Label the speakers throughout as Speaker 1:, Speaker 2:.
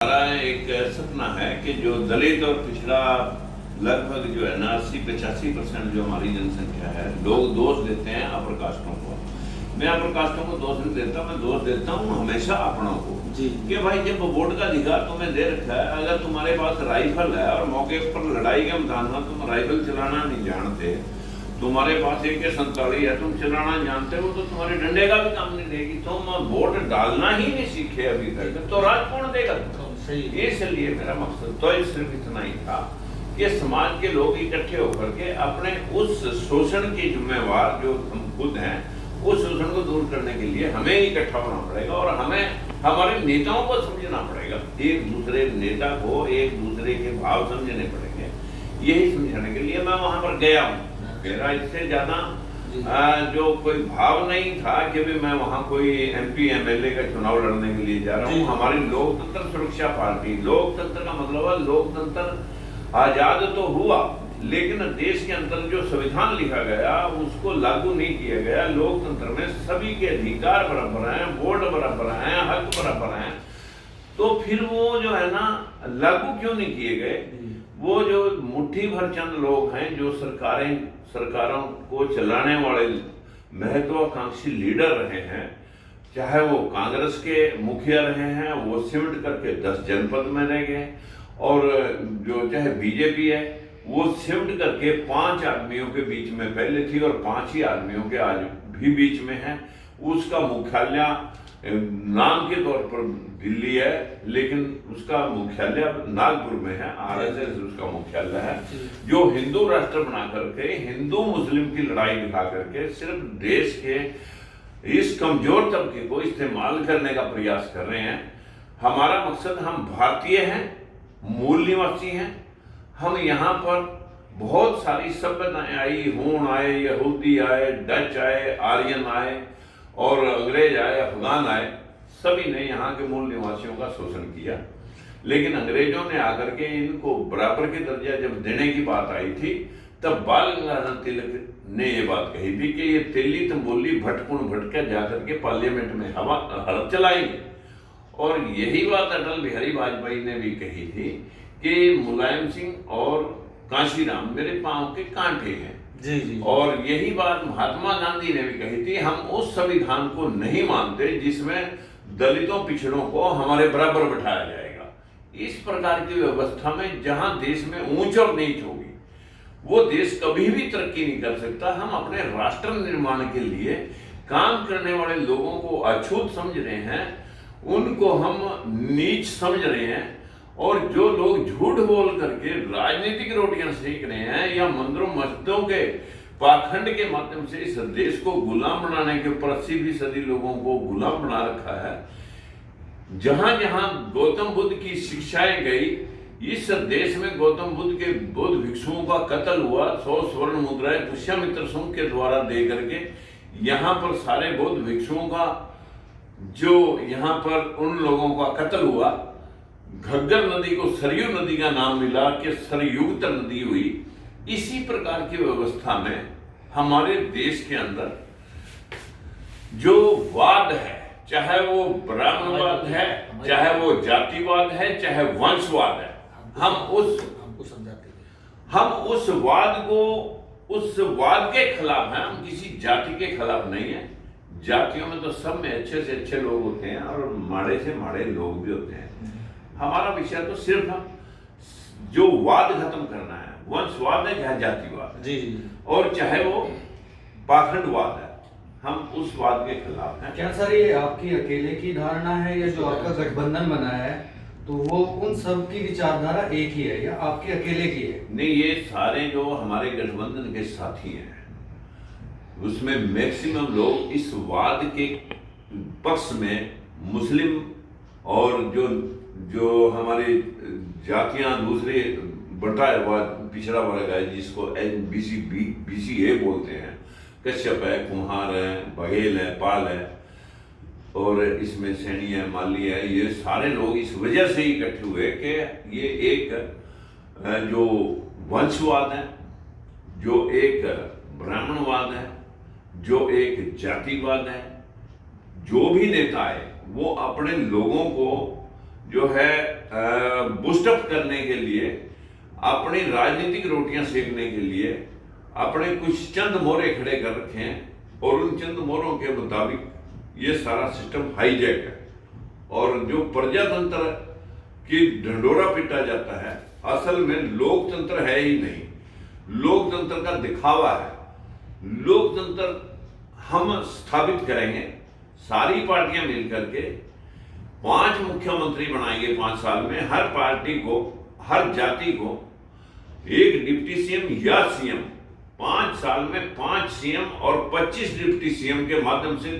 Speaker 1: हमारा एक सपना है कि जो दलित और पिछड़ा लगभग जो है ना 80-85% जो हमारी जनसंख्या है, लोग दोष देते हैं अपर कास्टों को। मैं अपर कास्टों को दोष नहीं देता, मैं दोष देता हूँ हमेशा अपनों को कि भाई जब वोट का अधिकार तुम्हें दे रखा है, अगर तुम्हारे पास राइफल है और मौके पर लड़ाई के मैदान में तुम राइफल चलाना नहीं जानते, तुम्हारे पास AK-47 है, तुम चलाना जानते हो, तो तुम्हारे डंडे का भी काम नहीं देगी। तुम वोट डालना ही नहीं सीखे अभी तक, तो राज कौन देगा? इसलिए मेरा मकसद तो सिर्फ इतना ही था कि समाज के लोग इकट्ठे होकर के अपने उस शोषण के जिम्मेवार जो हम खुद हैं, उस शोषण को दूर करने के लिए हमें इकट्ठा होना पड़ेगा और हमें हमारे नेताओं को समझना पड़ेगा। एक दूसरे नेता को एक दूसरे के भाव समझने पड़ेंगे। यही समझाने के लिए मैं वहां पर गया हूँ। मेरा इससे ज्यादा जो कोई भाव नहीं था कि भी मैं वहां कोई MP MLA का चुनाव लड़ने के लिए जा रहा हूँ। हमारी लोकतंत्र सुरक्षा पार्टी, लोकतंत्र का मतलब है लोकतंत्र आजाद तो हुआ, लेकिन देश के अंदर जो संविधान लिखा गया उसको लागू नहीं किया गया। लोकतंत्र में सभी के अधिकार बराबर हैं, वोट बराबर हैं, हक बराबर हैं, तो फिर वो जो है ना लागू क्यों नहीं किए गए? वो जो मुट्ठी भर चंद लोग हैं जो सरकारों को चलाने वाले महत्वाकांक्षी लीडर रहे हैं, चाहे वो कांग्रेस के मुखिया रहे हैं, वो सिमट करके 10 जनपद में रह गए, और जो चाहे BJP है वो सिमट करके 5 आदमियों के बीच में पहले थी और 5 ही आदमियों के आज भी बीच में है। उसका मुख्यालय नाम के तौर पर दिल्ली है, लेकिन उसका मुख्यालय नागपुर में है। RSS उसका मुख्यालय है, जो हिंदू राष्ट्र बना करके हिंदू मुस्लिम की लड़ाई दिखा करके सिर्फ देश के इस कमजोर तबके को इस्तेमाल करने का प्रयास कर रहे हैं। हमारा मकसद, हम भारतीय हैं, मूल निवासी हैं। हम यहाँ पर बहुत सारी सभ्यताएं आई, हूण आए, यहूदी आए, डच आए, आर्यन आए और अंग्रेज आए, अफगान आए, सभी ने यहाँ के मूल निवासियों का शोषण किया। लेकिन अंग्रेजों ने आकर के इनको बराबर के दर्जा जब देने की बात आई थी, तब बाल गंगाधर तिलक ने ये बात कही थी कि ये तेली तंबोली भटकुण भटका जाकर के पार्लियामेंट में हवा चलाएंगे। और यही बात अटल बिहारी वाजपेयी ने भी कही थी कि मुलायम सिंह और कांशीराम मेरे पांव के कांटे हैं। जी। और यही बात महात्मा गांधी ने भी कही थी, हम उस संविधान को नहीं मानते जिसमें दलितों पिछड़ों को हमारे बराबर बैठाया जाएगा। इस प्रकार की व्यवस्था में जहां देश में ऊंच और नीच होगी, वो देश कभी भी तरक्की नहीं कर सकता। हम अपने राष्ट्र निर्माण के लिए काम करने वाले लोगों को अछूत समझ रहे हैं, उनको हम नीच समझ रहे हैं, और जो लोग झूठ बोल करके राजनीतिक रोटियां सेक रहे हैं या मंदिरों मस्जिदों के पाखंड के माध्यम से इस देश को गुलाम बनाने के ऊपर 80% लोगों को गुलाम बना रखा है। जहां जहां गौतम बुद्ध की शिक्षाएं गई, इस देश में गौतम बुद्ध के बौद्ध भिक्षुओं का कत्ल हुआ। 100 स्वर्ण मुद्राएं पुष्यमित्र संघ के द्वारा दे करके यहाँ पर सारे बौद्ध भिक्षुओं का जो यहाँ पर उन लोगों का कत्ल हुआ। घग्गर नदी को सरयू नदी का नाम मिला कि सरयुक्त नदी हुई। इसी प्रकार की व्यवस्था में हमारे देश के अंदर जो वाद है, चाहे वो ब्राह्मणवाद है, चाहे वो जातिवाद है, चाहे वंशवाद है, हम उस वाद के खिलाफ हैं। हम किसी जाति के खिलाफ नहीं है। जातियों में तो सब में अच्छे से अच्छे लोग होते हैं और माड़े से माड़े लोग भी होते हैं। हमारा विषय तो सिर्फ जो वाद खत्म करना है, वंशवाद है चाहे जातिवाद जी, और चाहे वो पाखंडवाद है, हम उस वाद के खिलाफ हैं।
Speaker 2: क्या सर ये आपकी अकेले की धारणा है, या जो आपका गठबंधन बना है तो वो उन सब की विचारधारा एक ही है, या आपके अकेले की है?
Speaker 1: नहीं, ये सारे जो हमारे गठबंधन के साथी हैं उसमें मैक्सिमम लोग इस वाद के पक्ष में, मुस्लिम और जो हमारी जातियां दूसरे बटा हुआ पिछड़ा वर्ग है जिसको BCA बोलते हैं, कश्यप है, कुम्हार है, बघेल है, पाल है, और इसमें सैनी है, माली है, ये सारे लोग इस वजह से ही इकट्ठे हुए कि ये एक जो वंशवाद है, जो एक ब्राह्मणवाद है, जो एक जातिवाद है, जो भी नेता है वो अपने लोगों को जो है बूस्टअप करने के लिए, अपनी राजनीतिक रोटियां सेकने के लिए अपने कुछ चंद मोहरे खड़े कर रखे हैं और उन चंद मोहरों के मुताबिक ये सारा सिस्टम हाईजैक है। और जो प्रजातंत्र की ढंडोरा पीटा जाता है, असल में लोकतंत्र है ही नहीं, लोकतंत्र का दिखावा है। लोकतंत्र हम स्थापित करेंगे, सारी पार्टियां मिलकर के 5 मुख्यमंत्री बनाएंगे 5 साल में। हर पार्टी को, हर जाति को एक डिप्टी सीएम या सीएम, 5 साल में 5 सीएम और 25 डिप्टी सीएम के माध्यम से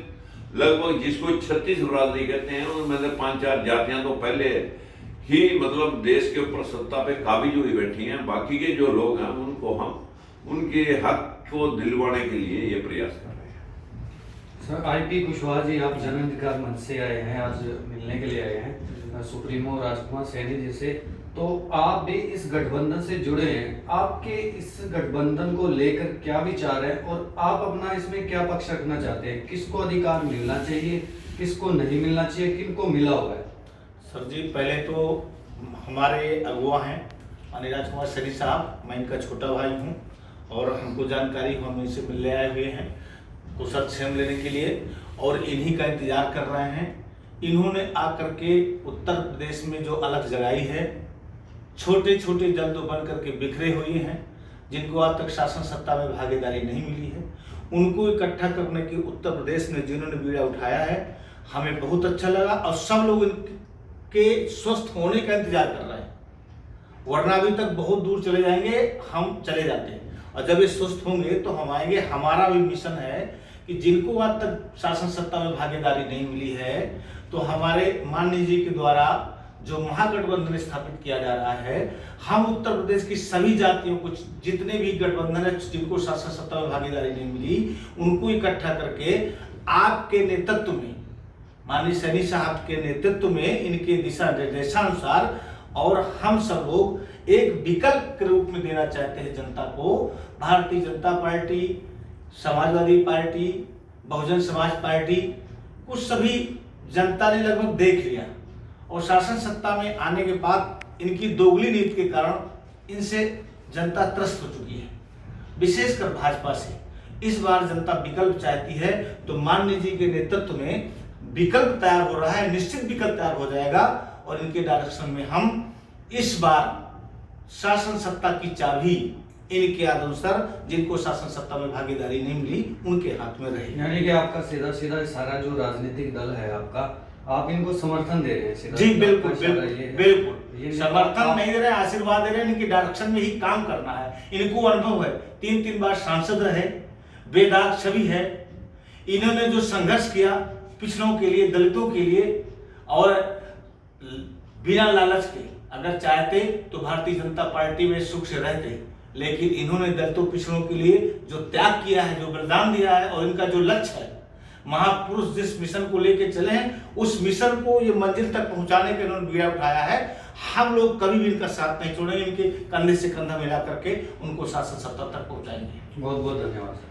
Speaker 1: लगभग, जिसको 36 बिरादरी कहते हैं, उनमें से 5-4 जातियां तो पहले ही मतलब देश के ऊपर सत्ता पे काबिज हुई बैठी हैं। बाकी के जो लोग हैं उनको हम उनके हक को दिलवाने के लिए ये प्रयास कर रहे हैं।
Speaker 2: सर, आईपी कुशवाहा जी, आप जन अधिकार मंच से आए हैं, आज मिलने के लिए आए हैं सुप्रीमो राजकुमार सैनी जी से, तो आप भी इस गठबंधन से जुड़े हैं। आपके इस गठबंधन को लेकर क्या विचार है और आप अपना इसमें क्या पक्ष रखना चाहते हैं? किसको अधिकार मिलना चाहिए, किसको नहीं मिलना चाहिए, किनको मिला हुआ है?
Speaker 3: सर जी, पहले तो हमारे अगुआ हैं माननीय राजकुमार सैनी साहब, मैं इनका छोटा भाई हूं और हमको जानकारी हम इनसे मिलने आए हुए हैं कुशल क्षेम लेने के लिए और इन्हीं का इंतजार कर रहे हैं। इन्होंने आकर के उत्तर प्रदेश में जो अलग जगाई है, छोटे छोटे दल तो बन करके बिखरे हुए हैं, जिनको आज तक शासन सत्ता में भागीदारी नहीं मिली है, उनको इकट्ठा करने की उत्तर प्रदेश में जिन्होंने बीड़ा उठाया है, हमें बहुत अच्छा लगा और सब लोग इनके स्वस्थ होने का इंतजार कर रहे हैं। वरना अभी तक बहुत दूर चले जाएंगे, हम चले जाते हैं, और जब ये स्वस्थ होंगे तो हम आएंगे। हमारा भी मिशन है कि जिनको आज तक शासन सत्ता में भागीदारी नहीं मिली है, तो हमारे माननीय जी के द्वारा जो महागठबंधन स्थापित किया जा रहा है, हम उत्तर प्रदेश की सभी जातियों को, जितने भी गठबंधन है जिनको शासन सत्ता में भागीदारी नहीं मिली, उनको इकट्ठा करके आपके नेतृत्व में, माननीय सैनी साहब के नेतृत्व में, इनके दिशा निर्देशानुसार और हम सब लोग एक विकल्प के रूप में देना चाहते हैं जनता को। Bharatiya Janata party, Samajwadi party, Bahujan Samaj party, कुछ सभी जनता ने लगभग देख लिया और शासन सत्ता में आने के बाद इनकी दोगली नीति के कारण इनसे जनता त्रस्त हो चुकी है, विशेषकर भाजपा से। इस बार जनता विकल्प चाहती है, तो माननीय जी के नेतृत्व में विकल्प तैयार हो रहा है, निश्चित विकल्प तैयार हो जाएगा और इनके डायरेक्शन में हम इस बार शासन सत्ता की चाबी इनके अनुसार, जिनको शासन सत्ता में भागीदारी नहीं मिली, उनके हाथ में रहेगी।
Speaker 2: यानी कि आपका सीधा सीधा सारा जो राजनीतिक दल है आपका, आप इनको समर्थन दे रहे हैं?
Speaker 3: जी बिल्कुल बिल्कुल समर्थन नहीं दे रहे हैं, आशीर्वाद दे रहे हैं। इनकी डायरेक्शन में ही काम करना है। इनको अनुभव है, 3-3 बार सांसद रहे, बेदाग छवि है। इन्होंने जो संघर्ष किया पिछड़ों के लिए, दलितों के लिए, और बिना लालच के अगर चाहते तो भारतीय जनता पार्टी में सुख से रहते, लेकिन इन्होंने दलितों पिछड़ों के लिए जो त्याग किया है, जो बलिदान दिया है, और इनका जो लक्ष्य है, महापुरुष जिस मिशन को लेकर चले हैं, उस मिशन को ये मंजिल तक पहुंचाने के उन्होंने बीड़ा उठाया है। हम लोग कभी भी इनका साथ नहीं छोड़ेंगे, इनके कंधे से कंधा मिला करके उनको शासन सत्ता तक पहुंचाएंगे।
Speaker 2: बहुत बहुत धन्यवाद।